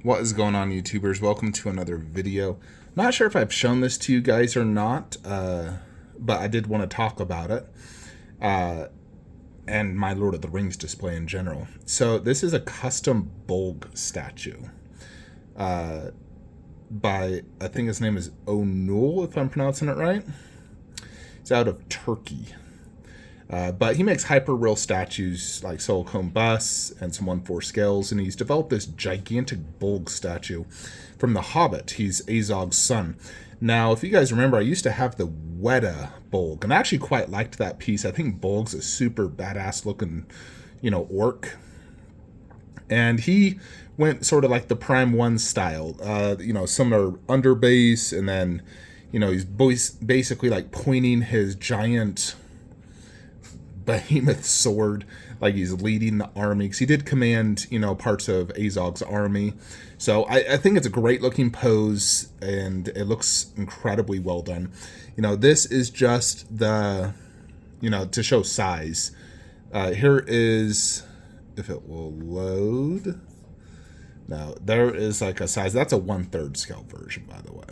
What is going on, YouTubers? Welcome to another video. Not sure if I've shown this to you guys or not, but I did want to talk about it, and my Lord of the Rings display in general. So this is a custom Bolg statue by, I think his name is O'Neill, if I'm pronouncing it right. It's out of Turkey. But he makes hyper-real statues like silicone busts and some 1/4 scales, and he's developed this gigantic Bolg statue from The Hobbit. He's Azog's son. Now, if you guys remember, I used to have the Weta Bolg, and I actually quite liked that piece. I think Bolg's a super badass-looking, orc. And he went sort of like the Prime 1 style, similar underbase, and then, he's basically like pointing his giant behemoth sword like he's leading the army, because he did command parts of Azog's army. So I think it's a great looking pose, and it looks incredibly well done. This is just the to show size. Here is, if it will load. No, there is like a size. That's a 1/3 scale version, by the way.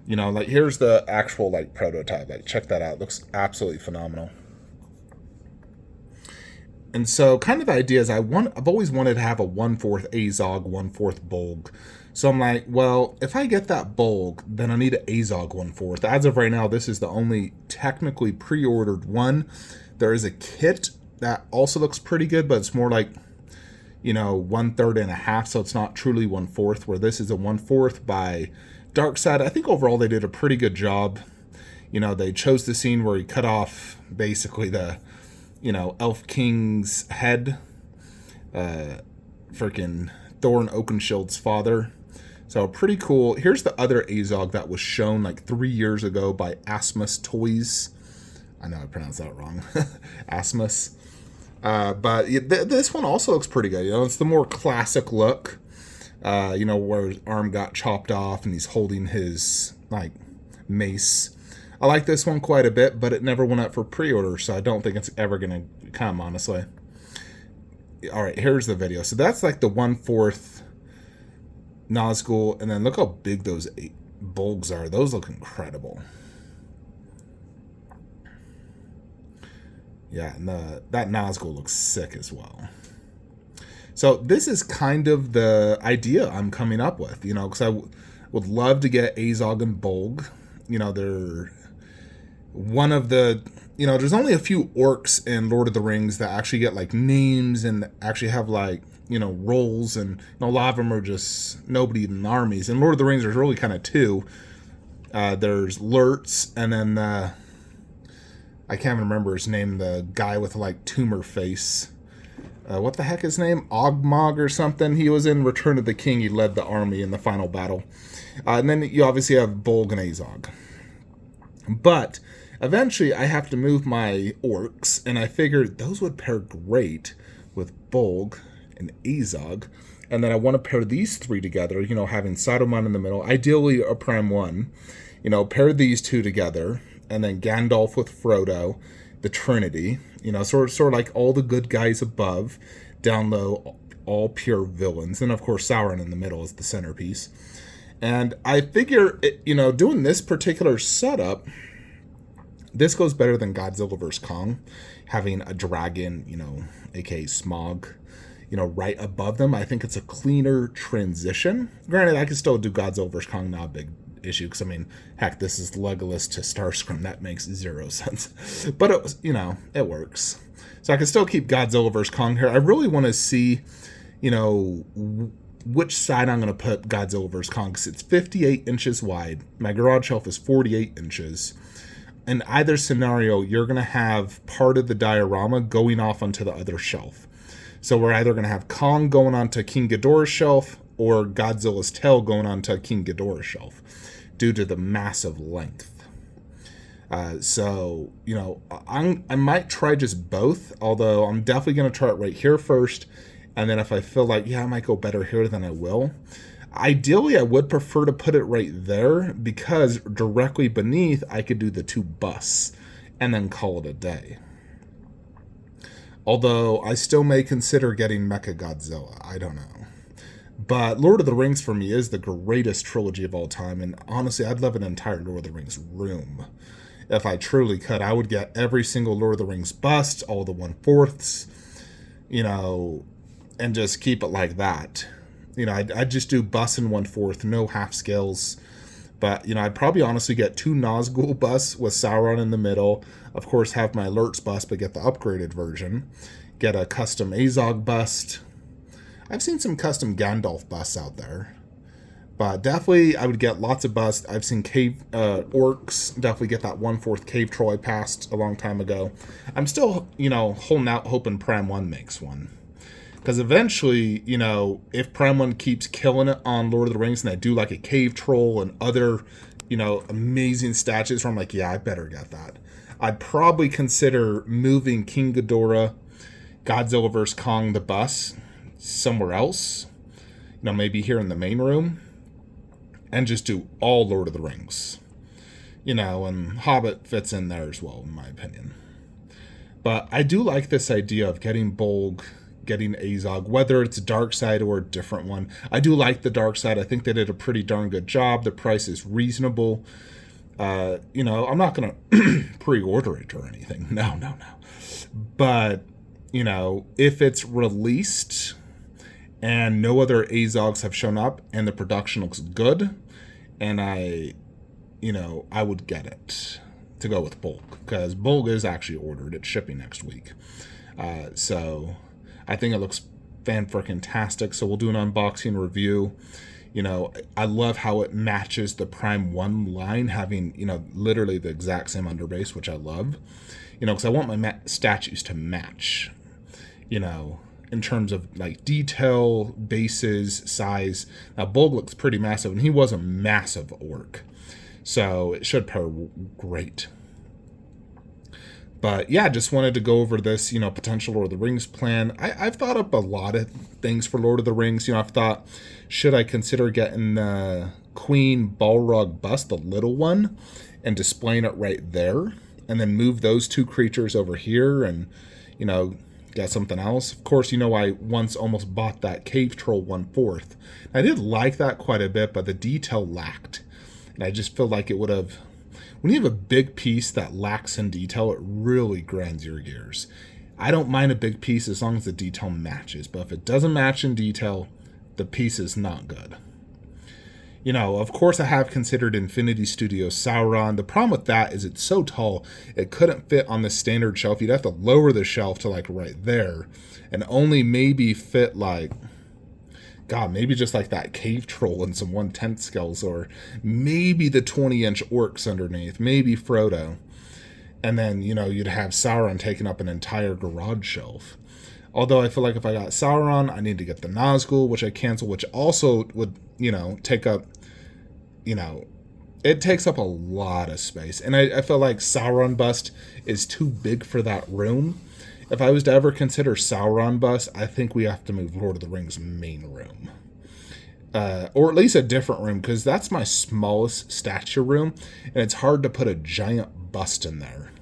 Like here's the actual like prototype. Like check that out. It looks absolutely phenomenal. And so kind of the idea is I've always wanted to have a 1/4 Azog, 1/4 Bolg. So I'm like, well, if I get that Bolg, then I need an Azog 1/4. As of right now, this is the only technically pre-ordered one. There is a kit that also looks pretty good, but it's more like, 1/3 and a half, so it's not truly 1/4, where this is a 1/4 by Darkside. I think overall they did a pretty good job. They chose the scene where he cut off basically the Elf King's head, freaking Thorin Oakenshield's father. So pretty cool. Here's the other Azog that was shown like 3 years ago by Asmus Toys. I know I pronounced that wrong. Asmus. But this one also looks pretty good. It's the more classic look, where his arm got chopped off and he's holding his like mace. I like this one quite a bit, but it never went up for pre-order, so I don't think it's ever going to come, honestly. All right, here's the video. So that's like the 1/4 Nazgul, and then look how big those Bolgs are. Those look incredible. Yeah, and that Nazgul looks sick as well. So this is kind of the idea I'm coming up with, because I would love to get Azog and Bolg. They're one of the, there's only a few orcs in Lord of the Rings that actually get like names and actually have like, roles, and a lot of them are just nobody in the armies. In Lord of the Rings, there's really kind of two. There's Lurtz, and then I can't even remember his name, the guy with like tumor face. What the heck is his name? Ogmog or something. He was in Return of the King. He led the army in the final battle. And then you obviously have Bolg and Azog. But eventually I have to move my orcs, and I figured those would pair great with Bolg and Azog. And then I want to pair these three together, having Saruman in the middle, ideally a Prime 1. Pair these two together, and then Gandalf with Frodo, the Trinity. Sort of like all the good guys above, down low, all pure villains. And of course Sauron in the middle is the centerpiece. And I figure, doing this particular setup, this goes better than Godzilla vs. Kong, having a dragon, aka Smog, right above them. I think it's a cleaner transition. Granted, I can still do Godzilla vs. Kong, not a big issue, because, heck, this is Legolas to Starscream. That makes zero sense. But, it works. So I can still keep Godzilla vs. Kong here. I really want to see, which side I'm going to put Godzilla vs. Kong, because it's 58 inches wide. My garage shelf is 48 inches. In either scenario, you're going to have part of the diorama going off onto the other shelf. So we're either going to have Kong going onto King Ghidorah's shelf, or Godzilla's tail going onto King Ghidorah's shelf, due to the massive length. So, I might try just both, although I'm definitely going to try it right here first. And then if I feel like, I might go better here, then I will. Ideally, I would prefer to put it right there, because directly beneath, I could do the two busts and then call it a day. Although, I still may consider getting Mechagodzilla. I don't know. But Lord of the Rings for me is the greatest trilogy of all time, and honestly, I'd love an entire Lord of the Rings room. If I truly could, I would get every single Lord of the Rings bust, all the 1/4ths, and just keep it like that. I'd just do busts in 1/4, no half scales. But, I'd probably honestly get 2 Nazgul busts with Sauron in the middle. Of course, have my alerts bust, but get the upgraded version. Get a custom Azog bust. I've seen some custom Gandalf busts out there. But definitely, I would get lots of busts. I've seen cave orcs. Definitely get that 1/4 cave troll I passed a long time ago. I'm still, holding out, hoping Prime 1 makes one. Because eventually, if Prime 1 keeps killing it on Lord of the Rings and they do like a cave troll and other, amazing statues where I'm like, yeah, I better get that. I'd probably consider moving King Ghidorah, Godzilla vs. Kong, the bus somewhere else. Maybe here in the main room. And just do all Lord of the Rings. And Hobbit fits in there as well, in my opinion. But I do like this idea of getting Bolg, getting Azog, whether it's Dark Side or a different one. I do like the Dark Side. I think they did a pretty darn good job. The price is reasonable. I'm not going to pre-order it or anything. No. But, if it's released and no other Azogs have shown up and the production looks good, and I would get it to go with Bolg, because Bolg is actually ordered. It's shipping next week. So I think it looks fan-freaking-tastic, so we'll do an unboxing review. I love how it matches the Prime 1 line, having, literally the exact same underbase, which I love. Because I want my statues to match, in terms of, like, detail, bases, size. Now, Bolg looks pretty massive, and he was a massive orc. So it should pair great. But yeah, just wanted to go over this, potential Lord of the Rings plan. I've thought up a lot of things for Lord of the Rings. I've thought, should I consider getting the Queen Balrog bust, the little one, and displaying it right there, and then move those 2 creatures over here and, get something else. Of course, I once almost bought that Cave Troll 1/4. I did like that quite a bit, but the detail lacked. And I just feel like it would have... When you have a big piece that lacks in detail, it really grinds your gears. I don't mind a big piece as long as the detail matches, but if it doesn't match in detail, the piece is not good. Of course I have considered Infinity Studios Sauron. The problem with that is it's so tall, it couldn't fit on the standard shelf. You'd have to lower the shelf to like right there, and only maybe fit like... God, maybe just like that cave troll and some 1/10 scales, or maybe the 20-inch orcs underneath, maybe Frodo. And then, you'd have Sauron taking up an entire garage shelf. Although I feel like if I got Sauron, I need to get the Nazgul, which I cancel, which also would, take up, it takes up a lot of space. And I feel like Sauron bust is too big for that room. If I was to ever consider Sauron bust, I think we have to move Lord of the Rings main room. Or at least a different room, because that's my smallest statue room, and it's hard to put a giant bust in there.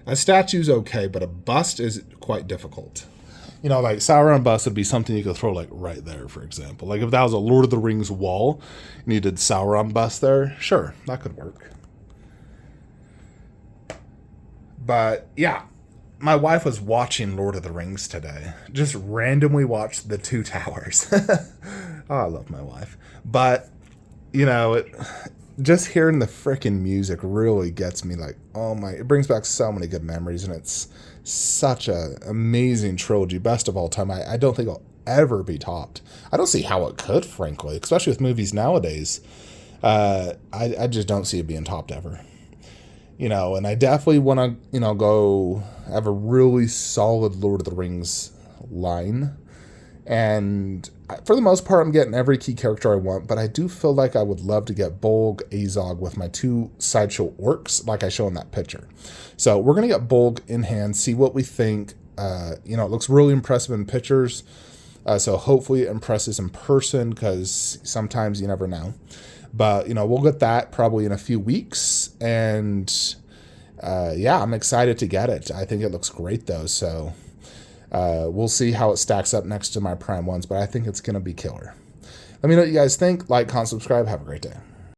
A statue's okay, but a bust is quite difficult. Like Sauron bust would be something you could throw like right there, for example. Like if that was a Lord of the Rings wall and you did Sauron bust there, sure, that could work. But yeah. My wife was watching Lord of the Rings today. Just randomly watched the 2 towers. Oh, I love my wife. But, just hearing the frickin' music really gets me like, it brings back so many good memories, and it's such a amazing trilogy, best of all time. I don't think it'll ever be topped. I don't see how it could, frankly, especially with movies nowadays. I just don't see it being topped ever. And I definitely want to, go have a really solid Lord of the Rings line. And for the most part, I'm getting every key character I want, but I do feel like I would love to get Bolg, Azog with my 2 Sideshow orcs, like I show in that picture. So we're going to get Bolg in hand, see what we think. It looks really impressive in pictures. So hopefully it impresses in person, because sometimes you never know. But, we'll get that probably in a few weeks. And, I'm excited to get it. I think it looks great, though. So, We'll see how it stacks up next to my prime ones, but I think it's going to be killer. Let me know what you guys think. Like, comment, subscribe. Have a great day.